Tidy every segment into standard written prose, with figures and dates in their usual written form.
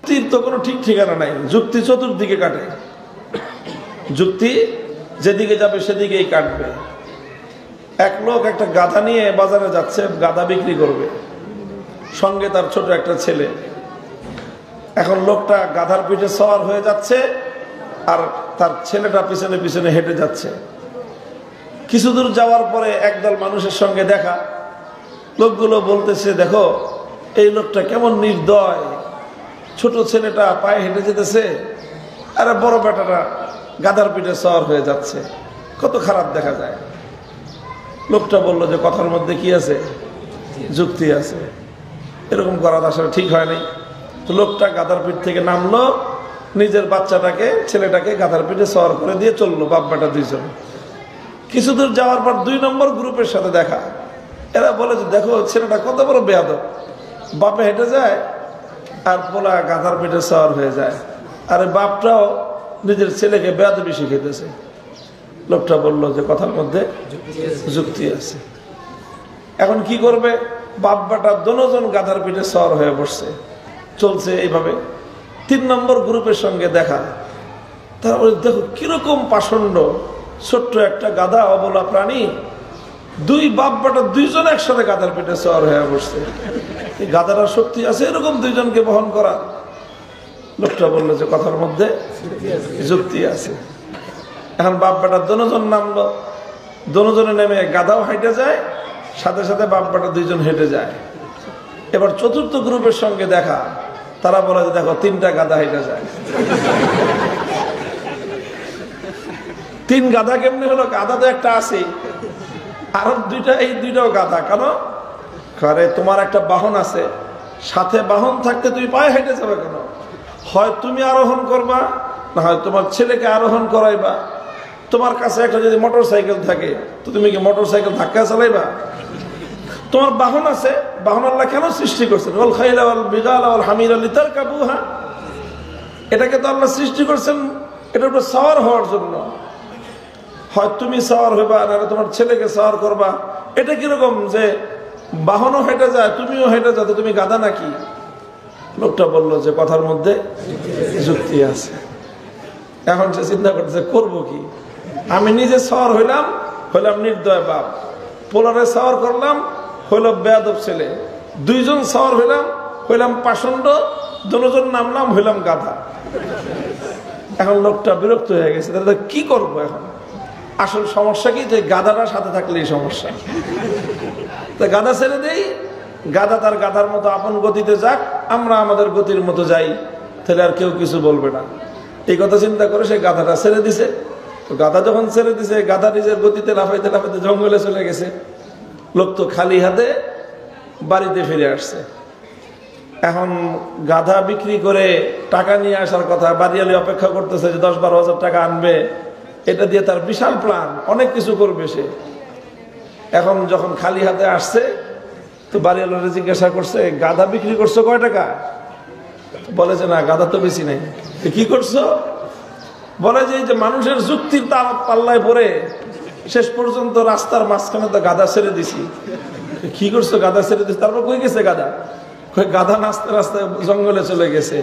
যুক্তির তো কোনো ঠিক ঠিকানা নাই, যুক্তি চতুর্দিকে কাটে, যুক্তি যেদিকে যাবে সেদিকেই কাটবে। এক লোক একটা গাধা নিয়ে বাজারে যাচ্ছে, গাধা বিক্রি করবে, সঙ্গে তার ছোট একটা ছেলে। এখন লোকটা গাধার পিঠে সওয়ার হয়ে যাচ্ছে আর তার ছেলেটা পিছনে পিছনে হেঁটে যাচ্ছে। কিছু দূর যাওয়ার পরে একদল মানুষের সঙ্গে দেখা, লোকগুলো বলতেছে, দেখো এই লোকটা কেমন নির্দয়, ছোট ছেলেটা পায়ে হেঁটে যেতেছে আর বড় বেটাটা গাধার পিঠে সওয়ার হয়ে যাচ্ছে, কত খারাপ দেখা যায়। লোকটা বলল যে কথার মধ্যে কি আছে, যুক্তি আছে, এরকম করা আসলে ঠিক হয় নাই। তো লোকটা গাধার পিঠ থেকে নামলো, নিজের বাচ্চাটাকে ছেলেটাকে গাধার পিঠে সওয়ার করে দিয়ে চললো, বাপ বেটা দুইজন। কিছু দূর যাওয়ার পর 2 নম্বর গ্রুপের সাথে দেখা। এরা বলে যে দেখো ছেলেটা কত বড় বেয়াদব, বাপে হেঁটে যায় আর পোলা গাধার পিঠে সওয়ার হয়ে যায়, আর বাপটাও নিজের ছেলেকে বেয়াদবি শিখাইতেছে। লোকটা বললো যে কথার মধ্যে যুক্তি আছে। এখন কি করবে, বাপ বেটা দুজন গাধার পিঠে সওয়ার হয়ে বসছে, চলছে এইভাবে। 3 নম্বর গ্রুপের সঙ্গে দেখা। তারপরে দেখো কিরকম পাষণ্ড, ছোট্ট একটা গাধা, অবলা প্রাণী, 2 বাপ বেটা 2জন একসাথে গাধার পিঠে সওয়ার হয়ে বসছে। এই গাধার শক্তি আছে এরকম 2জনকে বহন করা? লোকটা বললো যে কথার মধ্যে যুক্তি আছে। এখন বাপ বেটা দুজন নামলো, দুজনে নেমে গাধাও হেঁটে যায়, সাথে সাথে বাপ বেটা 2জন হেঁটে যায়। এবার 4র্থ গ্রুপের সঙ্গে দেখা, তারা বলে যে দেখো 3টা গাধা হেঁটে যায়। 3 গাধা কেমনি হলো? গাধা তো একটা আছে, আর 2টা, এই 2টাও গাধা। কেন? আরে তোমার একটা বাহন আছে, সাথে বাহন থাকতে তুমি পায়ে হেঁটে যাবে কেন? হয় তুমি আরোহণ করবা, না হয় তোমার ছেলেকে আরোহণ করাইবা। তোমার কাছে একটা যদি মোটর সাইকেল থাকে তো তুমি কি মোটর সাইকেল ধাক্কা চালাইবা? তোমার বাহন আছে, বাহন আল্লাহ কেন সৃষ্টি করছেন? ওয়াল খাইলা ওয়াল বিগালা ওয়াল হামিরা লিতারকাবুহা, এটাকে তো আল্লাহ সৃষ্টি করছেন এটার উপর সওয়ার হওয়ার জন্য। হয় তুমি সওয়ার হইবা, না তোমার ছেলেকে সওয়ার করবা। এটা কিরকম যে বাহনও হেঁটে যায় তুমিও হেঁটে যাও, তুমি গাধা নাকি? লোকটা বললো যে কথার মধ্যে যুক্তি আছে। এখন সে চিন্তা করতেছে করবো কি, আমি নিজে সওয়ার হইলাম নির্দয় বাপ, পোলারে সওয়ার করলাম হইল বেয়াদব ছেলে, 2জন সওয়ার হইলাম পাষণ্ড, দুজন নামলাম হইলাম গাধা। এখন লোকটা বিরক্ত হয়ে গেছে, তাহলে কি করবো এখন? আসল সমস্যা কি, যে গাধাটা সাথে থাকলেই সমস্যা। তা গাধা ছেড়ে দেই, গাধা তার গাধার মতো আপন গতিতে যাক, আমরা আমাদের গতির মতো যাই, তাহলে আর কেউ কিছু বলবে না। এই কথা চিন্তা করে সে গাধাটা ছেড়ে দিছে। তো গাধা যখন ছেড়ে দিছে, গাধা নিজের গতিতে লাফাইতে লাফাইতে জঙ্গলে চলে গেছে। লোক তো খালি হাতে বাড়িতে ফিরে আসছে। এখন গাধা বিক্রি করে টাকা নিয়ে আসার কথা, বাড়িয়ালি অপেক্ষা করতেছে যে 10-12 হাজার টাকা আনবে, এটা দিয়ে তার বিশাল প্ল্যান, অনেক কিছু করবে সে। এখন যখন খালি হাতে আসছে তো বাড়িওয়ালারে জিজ্ঞাসা করছে, গাধা বিক্রি করছো কয় টাকা? বলে যে না, গাধা তো বেশি নাই। কি করছো? বলে যে মানুষের যুক্তির তার পাল্লায় পড়ে শেষ পর্যন্ত রাস্তার মাঝখানে তো গাধা ছেড়ে দিছি। কি করছো? গাধা ছেড়ে দিছি। তারপর কই গেছে গাধা? গাধা নাচতে রাস্তায় জঙ্গলে চলে গেছে,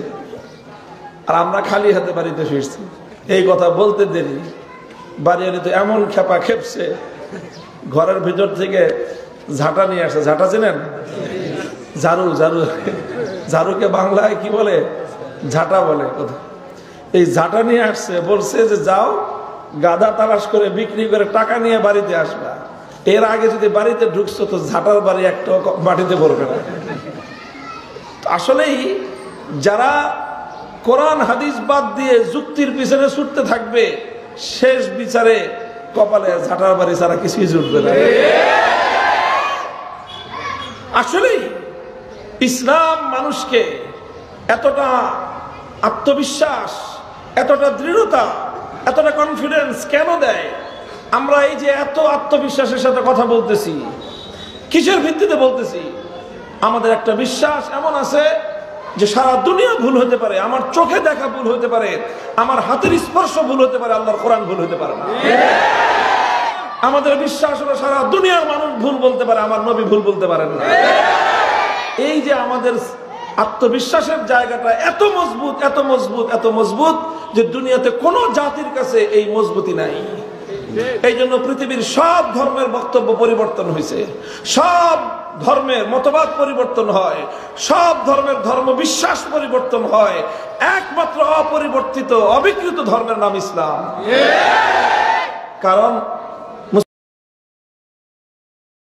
আর আমরা খালি হাতে বাড়িতে ফিরছি। এই কথা বলতে দেরি, বাড়িওয়ালি তো এমন খেপা খেপছে, ঘরের ভিতর থেকে ঝাঁটা নিয়ে আসছে। ঝাঁটা চেনেন? ঝাড়ু, ঝাড়ুকে বাংলায় কি বলে? ঝাঁটা বলে। এই ঝাঁটা নিয়ে আসছে, বলছে যে যাও গাধা তালাশ করে বিক্রি করে টাকা নিয়ে বাড়িতে আসবা। এর আগে যদি বাড়িতে ঢুকছো তো ঝাঁটার বাড়ি একটা মাটিতে পড়বে না। আসলেই যারা কোরআন হাদিস বাদ দিয়ে যুক্তির পিছনে ছুটতে থাকবে, শেষ বিচারে কপালে ঝাঁটার বাড়ি ছাড়া কিছুই জুটবে না। আসলেই ইসলাম মানুষকে এতটা আত্মবিশ্বাস, এতটা দৃঢ়তা, এতটা কনফিডেন্স কেন দেয়? আমরা এই যে এত আত্মবিশ্বাসের সাথে কথা বলতেছি, কিসের ভিত্তিতে বলতেছি? আমাদের একটা বিশ্বাস এমন আছে যে সারা দুনিয়া ভুল হতে পারে, আমার চোখে দেখা ভুল হতে পারে, আমার হাতের স্পর্শ ভুল হতে পারে, আল্লাহর কোরআন ভুল হতে পারে না। আমাদের বিশ্বাস হলো সারা দুনিয়ার মানুষ ভুল বলতে পারে, আমার নবী ভুল বলতে পারেন না। এই যে আমাদের আত্মবিশ্বাসের জায়গাটা এত মজবুত, এত মজবুত, এত মজবুত যে দুনিয়াতে কোনো জাতির কাছে এই মজবুতি নাই। এই জন্য পৃথিবীর সব ধর্মের বক্তব্য পরিবর্তন হয়েছে, সব ধর্মের মতবাদ পরিবর্তন হয়, সব ধর্মের ধর্ম বিশ্বাস পরিবর্তন হয়, একমাত্র অপরিবর্তিত অবিকৃত ধর্মের নাম ইসলাম। কারণ